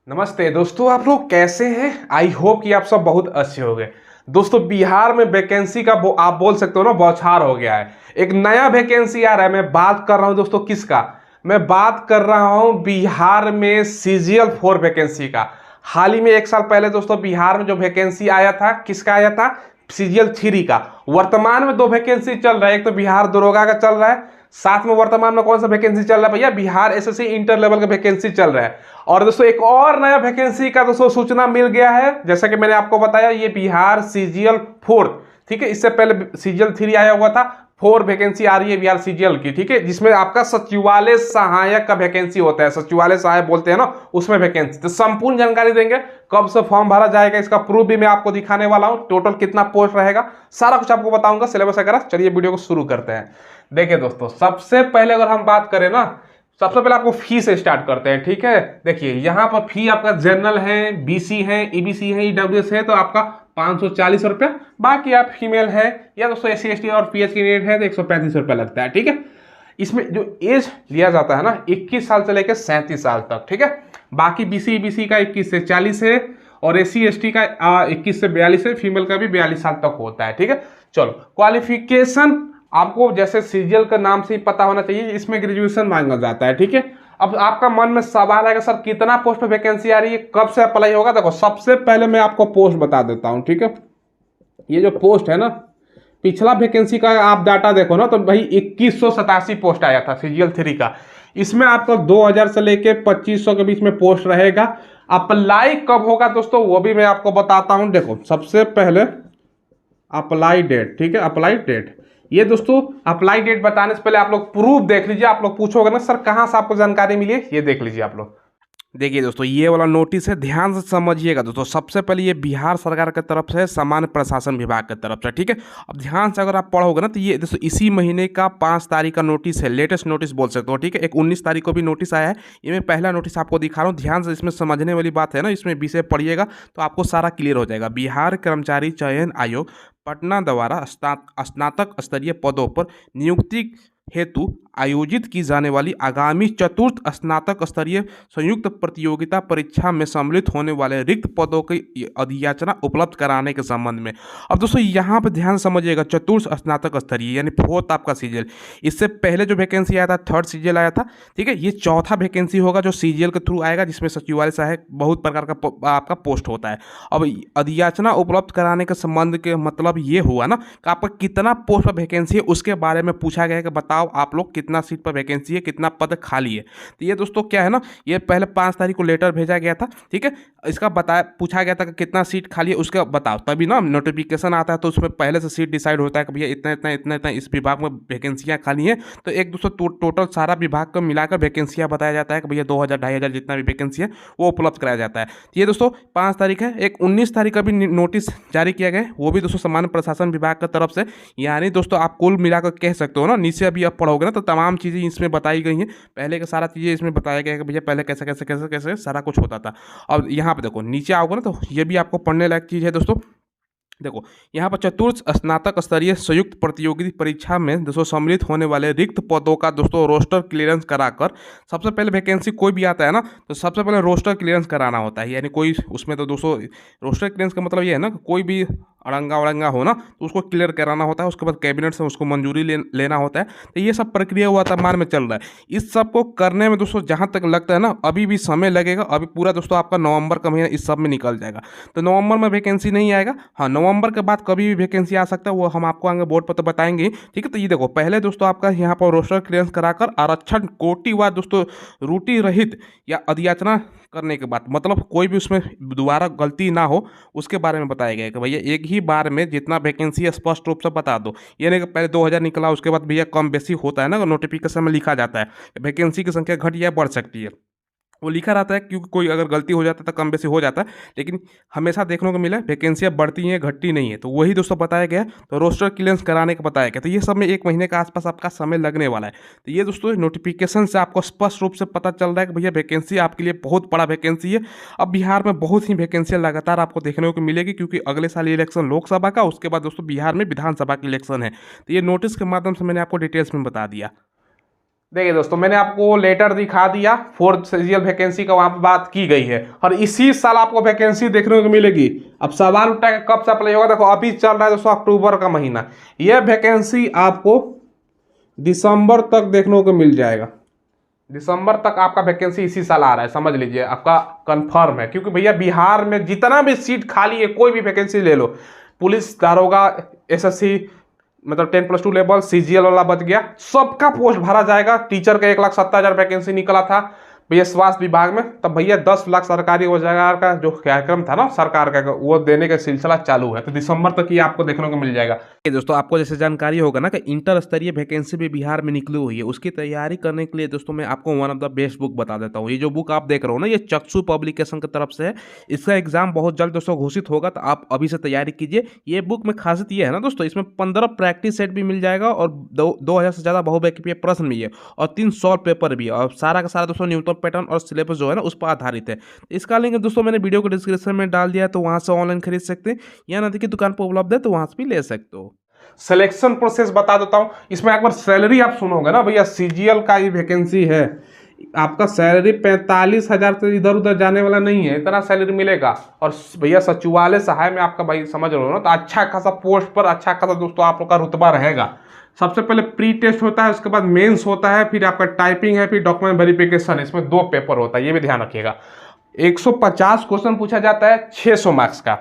नमस्ते दोस्तों, आप लोग कैसे हैं। आई होप कि आप सब बहुत अच्छे हो गए। दोस्तों, बिहार में वैकेंसी का आप बोल सकते हो ना, बौछार हो गया है। एक नया वैकेंसी आ रहा है। मैं बात कर रहा हूं दोस्तों किसका। मैं बात कर रहा हूं बिहार में CGL 4 वैकेंसी का। हाल ही में 1 साल पहले दोस्तों बिहार में जो वैकेंसी आया था, किसका आया था? CGL 3 का। वर्तमान में 2 वैकेंसी चल रहा है। एक तो बिहार दरोगा का चल रहा है, साथ में वर्तमान में कौन सा वैकेंसी चल रहा है भैया? बिहार SSC इंटर लेवल का वैकेंसी चल रहा है। और दोस्तों एक और नया वैकेंसी का दोस्तों सूचना मिल गया है। जैसा कि मैंने आपको बताया, ये बिहार CGL 4, ठीक है। इससे पहले CGL 3 आया हुआ था। 4 वैकेंसी आ रही है बिहार CGL की, ठीक है, जिसमें आपका सचिवालय सहायक का वैकेंसी होता है। सचिवालय सहायक बोलते हैं ना, उसमें वैकेंसी। तो संपूर्ण जानकारी देंगे, कब से फॉर्म भरा जाएगा, इसका प्रूफ भी मैं आपको दिखाने वाला हूं। टोटल कितना पोस्ट रहेगा, सारा कुछ आपको बताऊंगा, सिलेबस वगैरह। चलिए वीडियो को शुरू करते हैं। देखिए दोस्तों, सबसे पहले अगर हम बात करें ना, सबसे पहले आपको फी से स्टार्ट करते हैं, ठीक है। देखिए यहाँ पर फी आपका जनरल है, BC है, EBC है, EWS है, तो आपका 540 रुपया। बाकी आप फीमेल है या दोस्तों SC ST और PH कैंडिडेट है तो 135 रुपया लगता है, ठीक है। इसमें जो एज लिया जाता है ना, 21 साल से लेकर 37 साल तक, ठीक है। बाकी BC EBC का 21 से 40 है, और SC ST का 21 से 42 है, फीमेल का भी 42 साल तक होता है, ठीक है। चलो, क्वालिफिकेशन आपको जैसे सीजीएल का नाम से ही पता होना चाहिए, इसमें ग्रेजुएशन मांगा जाता है, ठीक है। अब आपका मन में सवाल है कि सर कितना पोस्ट पे वैकेंसी आ रही है, कब से अप्लाई होगा? देखो, सबसे पहले मैं आपको पोस्ट बता देता हूं, ठीक है। ये जो पोस्ट है ना, पिछला वैकेंसी का आप डाटा देखो ना, तो भाई 2187 पोस्ट आया था CGL 3 का। इसमें आपका 2000 से लेके 2500 के बीच में पोस्ट रहेगा। अप्लाई कब होगा दोस्तों, वो भी मैं आपको बताता हूं। देखो, सबसे पहले अप्लाई डेट, ठीक है, अप्लाई डेट। ये दोस्तों अप्लाई डेट बताने से पहले आप लोग प्रूफ देख लीजिए। आप लोग पूछोगे ना, सर कहाँ से आपको जानकारी मिली है, ये देख लीजिए आप लोग। देखिए दोस्तों, ये वाला नोटिस है, ध्यान से समझिएगा दोस्तों। सबसे पहले ये बिहार सरकार की तरफ से, सामान्य प्रशासन विभाग की तरफ से, ठीक है। अब ध्यान से अगर आप पढ़ोगे ना, तो ये दोस्तों इसी महीने का 5 तारीख का नोटिस है, लेटेस्ट नोटिस बोल सकते हो, ठीक है। एक 19 तारीख को भी नोटिस आया है। ये मैं पहला नोटिस आपको दिखा रहा हूँ। ध्यान से इसमें समझने वाली बात है ना, इसमें विषय पढ़िएगा तो आपको सारा क्लियर हो जाएगा। बिहार कर्मचारी चयन आयोग पटना द्वारा स्नातक स्तरीय पदों पर नियुक्ति हेतु आयोजित की जाने वाली आगामी चतुर्थ स्नातक स्तरीय संयुक्त प्रतियोगिता परीक्षा में सम्मिलित होने वाले रिक्त पदों की अधियाचना उपलब्ध कराने के संबंध में। अब दोस्तों यहाँ पर ध्यान समझिएगा, चतुर्थ स्नातक स्तरीय यानी 4th आपका सीजीएल। इससे पहले जो वैकेंसी आया था 3rd सीजीएल आया था, ठीक है। ये चौथा वैकेंसी होगा जो सीजीएल के थ्रू आएगा, जिसमें सचिवालय सहायक बहुत प्रकार का आपका पोस्ट होता है। अब अधियाचना उपलब्ध कराने के संबंध के मतलब ये हुआ ना कि आपका कितना पोस्ट पर वैकेंसी है, उसके बारे में पूछा गया है कि बताओ आप लोग कितना सीट पर वैकेंसी है, कितना पद खाली है। तो ये दोस्तों क्या है ना, ये पहले 5 तारीख को लेटर भेजा गया था, ठीक है। इसका बताया, पूछा गया था कि कितना सीट खाली है, उसका बताओ। तभी ना नोटिफिकेशन आता है, तो उसमें पहले से सीट डिसाइड होता है कि भैया इतना इतना इतना इतना इस विभाग में वैकेंसियाँ खाली हैं। तो एक दोस्तों टोटल सारा विभाग को मिलाकर वैकेंसियाँ बताया जाता है कि भैया 2000 2500 जितना भी वैकेंसी है वो उपलब्ध कराया जाता है। तो ये दोस्तों 5 तारीख है। एक 19 तारीख का भी नोटिस जारी किया गया है, वो भी दोस्तों सामान्य प्रशासन विभाग की तरफ से। यानी दोस्तों आप कुल मिलाकर कह सकते हो ना, नीचे अभी आप पढ़ोगे ना तो तमाम चीज़ें इसमें बताई गई हैं। पहले का सारा चीज़ें इसमें बताया गया है कि भैया पहले कैसे कैसे कैसे कैसे सारा कुछ होता था। अब यहाँ पे देखो, नीचे आओगे ना तो ये भी आपको पढ़ने लायक चीज़ है दोस्तों। देखो, यहाँ पर चतुर्थ स्नातक स्तरीय संयुक्त प्रतियोगिता परीक्षा में दोस्तों सम्मिलित होने वाले रिक्त पदों का दोस्तों रोस्टर क्लियरेंस कराकर, सबसे पहले वैकेंसी कोई भी आता है ना, तो सबसे पहले रोस्टर क्लियरेंस कराना होता है। यानी कोई उसमें तो दोस्तों रोस्टर क्लियरेंस का मतलब ये है ना कि कोई भी अड़ंगा वड़ंगा हो ना, तो उसको क्लियर कराना होता है। उसके बाद कैबिनेट से उसको मंजूरी लेना होता है। तो ये सब प्रक्रिया वर्तमान में चल रहा है। इस सब को करने में दोस्तों जहाँ तक लगता है ना, अभी भी समय लगेगा। अभी पूरा दोस्तों आपका नवंबर का महीना इस सब में निकल जाएगा। तो नवंबर में वैकेंसी नहीं आएगा। हाँ, नवंबर के बाद कभी भी वैकेंसी आ सकता है, वो हम आपको आगे बोर्ड पर तो बताएंगे, ठीक है। तो ये देखो, पहले दोस्तों आपका यहाँ पर रोस्टर क्लियरेंस कराकर आरक्षण कोटिवार दोस्तों रूटि रहित या अधियाचना करने के बाद, मतलब कोई भी उसमें दोबारा गलती ना हो, उसके बारे में बताया गया कि भैया एक ही बार में जितना वैकेंसी है स्पष्ट रूप से बता दो। ये नहीं कि पहले 2000 निकला, उसके बाद भैया कम बेसी होता है ना, नोटिफिकेशन में लिखा जाता है वैकेंसी की संख्या घट या बढ़ सकती है, वो लिखा रहता है। क्योंकि कोई अगर गलती हो जाता है तो कम बेसी हो जाता है, लेकिन हमेशा देखने को मिला वैकेंसियाँ बढ़ती हैं घटती नहीं है। तो वही दोस्तों बताया गया है। तो रोस्टर क्लियरेंस कराने का बताया गया। तो ये सब में 1 महीने के आसपास आपका समय लगने वाला है। तो ये दोस्तों नोटिफिकेशन से आपको स्पष्ट रूप से पता चल रहा है कि भैया वैकेंसी आपके लिए बहुत बड़ा वैकेंसी है। अब बिहार में बहुत ही वैकेंसियाँ लगातार आपको देखने को मिलेगी, क्योंकि अगले साल इलेक्शन लोकसभा का, उसके बाद दोस्तों बिहार में विधानसभा की इलेक्शन है। तो ये नोटिस के माध्यम से मैंने आपको डिटेल्स में बता दिया। देखिए दोस्तों, मैंने आपको लेटर दिखा दिया, फोर्थ सीजीएल वैकेंसी का वहां पर बात की गई है, और इसी साल आपको वैकेंसी देखने को मिलेगी। अब सवाल उठा है कब से अप्लाई होगा, देखो अभी चल रहा है दोस्तों अक्टूबर का महीना, यह वैकेंसी आपको दिसंबर तक देखने को मिल जाएगा। दिसंबर तक आपका वैकेंसी इसी साल आ रहा है, समझ लीजिए आपका कंफर्म है, क्योंकि भैया बिहार में जितना भी सीट खाली है, कोई भी वैकेंसी ले लो, पुलिस, दारोगा, एसएससी, मतलब 10+2 लेवल, सीजीएल वाला बच गया, सबका पोस्ट भरा जाएगा। टीचर का 1,70,000 वैकेंसी निकला था भैया स्वास्थ्य विभाग में, तब भैया 10 लाख सरकारी रोजगार का जो कार्यक्रम था ना सरकार का, वो देने का सिलसिला चालू है, तो दिसंबर तक ये आपको देखने को मिल जाएगा। दोस्तों आपको जैसे जानकारी होगा ना कि इंटर स्तरीय वैकेंसी भी बिहार में निकली हुई है, उसकी तैयारी करने के लिए दोस्तों मैं आपको one of the best book बता देता हूँ। ये जो बुक आप देख रहे हो ना, ये चक्षु पब्लिकेशन की तरफ से है। इसका एग्जाम बहुत जल्द दोस्तों घोषित होगा, तो आप अभी से तैयारी कीजिए। ये बुक में खासियत ये है ना दोस्तों, इसमें 15 प्रैक्टिस सेट भी मिल जाएगा, और 2000 से ज़्यादा बहुविकल्पीय प्रश्न भी है, और 3 सॉल्व पेपर भी है, और सारा का सारा दोस्तों न्यूनतम पैटर्न और सिलेबस जो है ना उस पर आधारित है। इसका लिंक दोस्तों मैंने वीडियो को डिस्क्रिप्शन में डाल दिया है, तो वहां से ऑनलाइन खरीद सकते हैं, या नदी की दुकान पर उपलब्ध है तो वहां से भी ले सकते हो। सिलेक्शन प्रोसेस बता देता हूं, इसमें एक बार सैलरी आप सुनोगे ना भैया, सीजीएल का ये वैकेंसी है, आपका सैलरी 45,000 से इधर उधर जाने वाला नहीं है, इतना सैलरी मिलेगा। और भैया सचिवालय सहाय में आपका भाई समझ रहे हो ना, तो अच्छा खासा पोस्ट पर अच्छा खासा दोस्तों आप लोग का रुतबा रहेगा। सबसे पहले प्री टेस्ट होता है, उसके बाद मेंस होता है, फिर आपका टाइपिंग है, फिर डॉक्यूमेंट वेरिफिकेशन, इसमें 2 पेपर होता है, ये भी ध्यान रखिएगा। 150 क्वेश्चन पूछा जाता है 600 मार्क्स का।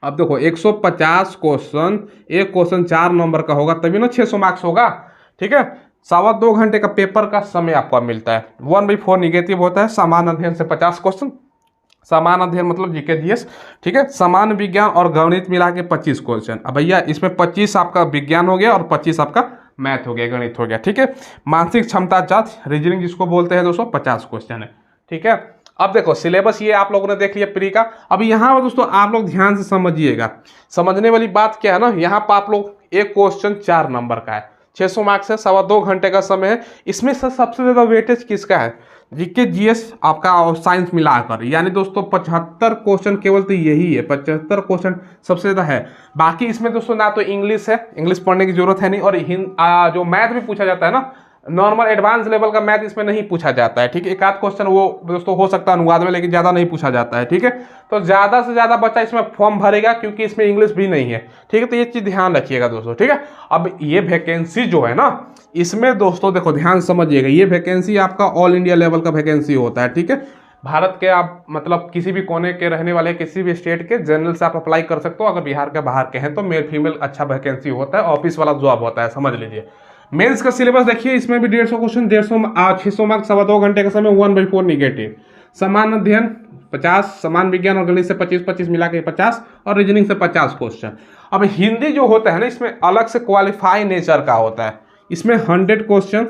अब देखो 150 क्वेश्चन, एक क्वेश्चन 4 नंबर का होगा, तभी ना 600 मार्क्स होगा, ठीक है। 2.25 घंटे का पेपर का समय आपको मिलता है। 1/4 निगेटिव होता है, सामान्य अध्ययन से 50 क्वेश्चन, सामान्य अध्ययन मतलब जीके जीएस, ठीक है। सामान्य विज्ञान और गणित मिला के 25 क्वेश्चन। अब भैया इसमें 25 आपका विज्ञान हो गया और 25 आपका मैथ हो गया, गणित हो गया, ठीक है। मानसिक क्षमता जांच, रीजनिंग जिसको बोलते हैं दोस्तों, 50 क्वेश्चन है, ठीक है। अब देखो सिलेबस ये आप लोगों ने देख लिया प्री का। अब यहाँ पर दोस्तों आप लोग ध्यान से समझिएगा, समझने वाली बात क्या है ना, यहाँ पर आप लोग एक क्वेश्चन 4 नंबर का है, 600 मार्क्स है, 2.25 घंटे का समय है। इसमें से सबसे ज़्यादा वेटेज किसका है, जीके जीएस आपका और साइंस मिलाकर, यानी दोस्तों 75 क्वेश्चन केवल तो यही है, 75 क्वेश्चन सबसे ज़्यादा है। बाकी इसमें दोस्तों ना तो इंग्लिश है, इंग्लिश पढ़ने की जरूरत है नहीं, और जो मैथ भी पूछा जाता है ना, नॉर्मल एडवांस लेवल का मैथ इसमें नहीं पूछा जाता है, ठीक है। एक आध क्वेश्चन वो दोस्तों हो सकता है अनुवाद में, लेकिन ज़्यादा नहीं पूछा जाता है, ठीक है। तो ज़्यादा से ज़्यादा बच्चा इसमें फॉर्म भरेगा, क्योंकि इसमें इंग्लिश भी नहीं है, ठीक है। तो ये चीज़ ध्यान रखिएगा दोस्तों, ठीक है। अब ये वैकेंसी जो है ना, इसमें दोस्तों देखो ध्यान समझिएगा, ये वैकेंसी आपका ऑल इंडिया लेवल का वैकेंसी होता है, ठीक है। भारत के आप मतलब किसी भी कोने के रहने वाले, किसी भी स्टेट के जनरल से आप अप्लाई कर सकते हो। अगर बिहार के बाहर के हैं तो मेल फीमेल अच्छा वैकेंसी होता है, ऑफिस वाला जॉब होता है, समझ लीजिए। मेंस का सिलेबस देखिए, इसमें भी 150 क्वेश्चन, 600 मार्क्स, 2.25 घंटे का समय, 1/4 निगेटिव। समान अध्ययन 50, समान विज्ञान और गणित से 25 मिला के 50, और रीजनिंग से 50 क्वेश्चन। अब हिंदी जो होता है ना, इसमें अलग से क्वालिफाई नेचर का होता है, इसमें 100 क्वेश्चन,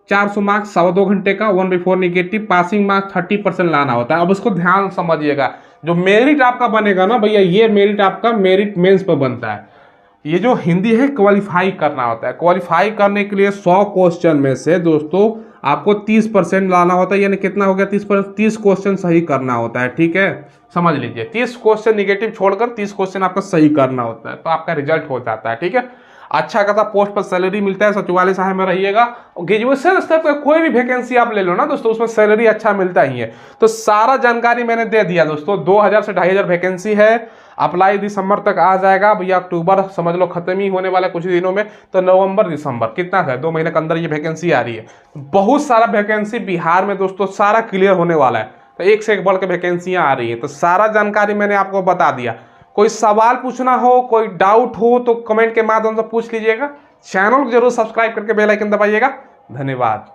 400 मार्क्स, 2.25 घंटे का, 1/4 निगेटिव, पासिंग मार्क्स 30% लाना होता है। अब इसको ध्यान समझिएगा, जो मेरिट आपका बनेगा ना भैया, ये मेरिट आपका मेरिट मेंस पर बनता है। ये जो हिंदी है क्वालिफाई करना होता है, क्वालिफाई करने के लिए 100 क्वेश्चन में से दोस्तों आपको 30% लाना होता है, यानी कितना हो गया 30%, 30 क्वेश्चन सही करना होता है, ठीक है। समझ लीजिए 30 क्वेश्चन निगेटिव छोड़कर 30 क्वेश्चन आपका सही करना होता है, तो आपका रिजल्ट हो जाता है, ठीक है। अच्छा खासा पोस्ट पर सैलरी मिलता है, सचिवालय सहाय में रहिएगा। और ग्रेजुएशन स्तर पर कोई भी वैकेंसी आप ले लो ना दोस्तों, उसमें सैलरी अच्छा मिलता ही है। तो सारा जानकारी मैंने दे दिया दोस्तों, 2000 से 2500 वैकेंसी है। अप्लाई दिसंबर तक आ जाएगा भैया, अक्टूबर समझ लो खत्म ही होने वाला कुछ दिनों में, तो नवंबर दिसंबर कितना है, 2 महीने के अंदर ये वैकेंसी आ रही है। बहुत सारा वैकेंसी बिहार में दोस्तों सारा क्लियर होने वाला है, तो एक से एक बढ़ के वैकेंसियां आ रही है। तो सारा जानकारी मैंने आपको बता दिया। कोई सवाल पूछना हो, कोई डाउट हो तो कमेंट के माध्यम से पूछ लीजिएगा। चैनल को जरूर सब्सक्राइब करके बेल आइकन दबाइएगा। धन्यवाद।